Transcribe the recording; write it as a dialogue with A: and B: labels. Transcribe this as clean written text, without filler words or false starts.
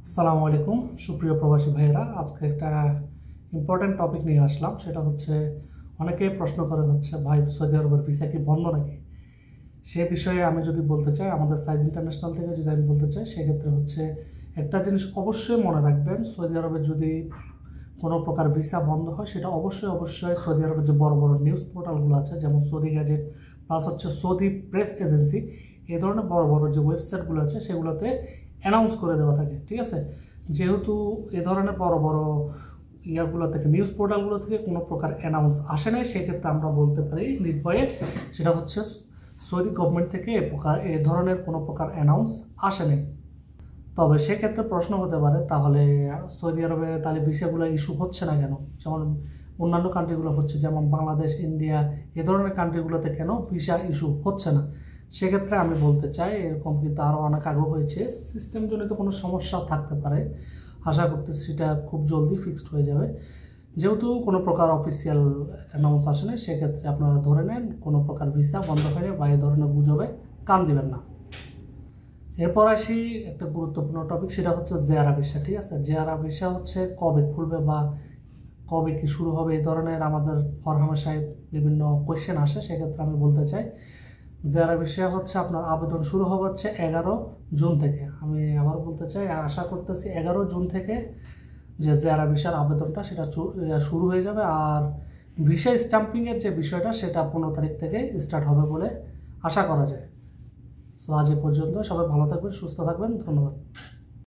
A: আসসালামু আলাইকুম সুপ্রিয় প্রবাসী ভাইয়েরা, আজকে একটা ইম্পর্টেন্ট টপিক নিয়ে আসলাম। সেটা হচ্ছে অনেকেই প্রশ্ন করে হচ্ছে, ভাই সৌদি আরবের ভিসা কি বন্ধ নাকি? সে বিষয়ে আমি যদি বলতে চাই, আমাদের সাইদ ইন্টারন্যাশনাল থেকে যদি আমি বলতে চাই, সেক্ষেত্রে হচ্ছে একটা জিনিস অবশ্যই মনে রাখবেন। সৌদি আরবে যদি কোনো প্রকার ভিসা বন্ধ হয়, সেটা অবশ্যই সৌদি আরবের যে বড় বড় নিউজ পোর্টালগুলো আছে, যেমন সৌদি গ্যাজেট প্লাস হচ্ছে সৌদি প্রেস এজেন্সি, এই ধরনের বড় বড় যে ওয়েবসাইটগুলো আছে সেগুলোতে অ্যানাউন্স করে দেওয়া থাকে। ঠিক আছে, যেহেতু এ ধরনের বড় বড় ইয়াগুলো থেকে, নিউজ পোর্টালগুলো থেকে কোনো প্রকার অ্যানাউন্স আসে নাই, সেক্ষেত্রে আমরা বলতে পারি নির্ভয়ে সেটা হচ্ছে সৌদি গভর্নমেন্ট থেকে এ ধরনের কোনো প্রকার অ্যানাউন্স আসেনি। তবে সেক্ষেত্রে প্রশ্ন হতে পারে, তাহলে সৌদি আরবে তাহলে ভিসাগুলো ইস্যু হচ্ছে না কেন? যেমন অন্যান্য কান্ট্রিগুলো হচ্ছে, যেমন বাংলাদেশ, ইন্ডিয়া, এ ধরনের কান্ট্রিগুলোতে কেন ভিসা ইস্যু হচ্ছে না? সেক্ষেত্রে আমি বলতে চাই, এরকম কিন্তু আরও অনেক আগে হয়েছে। সিস্টেমজনিত কোনো সমস্যা থাকতে পারে, আশা করতেছি সেটা খুব জলদি ফিক্সড হয়ে যাবে। যেহেতু কোনো প্রকার অফিসিয়াল অ্যানাউন্স আসে না, সেক্ষেত্রে আপনারা ধরে নেন কোনো প্রকার ভিসা বন্ধ হয়নি বা এই ধরনের গুজবে কান দিবেন না। এরপর আসি একটা গুরুত্বপূর্ণ টপিক, সেটা হচ্ছে জেয়ারা ভিসা। ঠিক আছে, জেয়ারা ভিসা হচ্ছে কবে খুলবে বা কবে কি শুরু হবে, এই ধরনের আমাদের ফরহামেশায় বিভিন্ন কোয়েশ্চেন আসে। সেক্ষেত্রে আমি বলতে চাই, জেয়ারা ভিসা হচ্ছে আপনার আবেদন শুরু হবে হচ্ছে 11 জুন থেকে। আমি আবার বলতে চাই, আশা করতেছি 11 জুন থেকে যে জেয়ারা ভিসার আবেদনটা সেটা শুরু হয়ে যাবে। আর ভিসা স্ট্যাম্পিংয়ের যে বিষয়টা, সেটা 15 তারিখ থেকে স্টার্ট হবে বলে আশা করা যায়। তো আজ এ পর্যন্ত, সবাই ভালো থাকবেন, সুস্থ থাকবেন, ধন্যবাদ।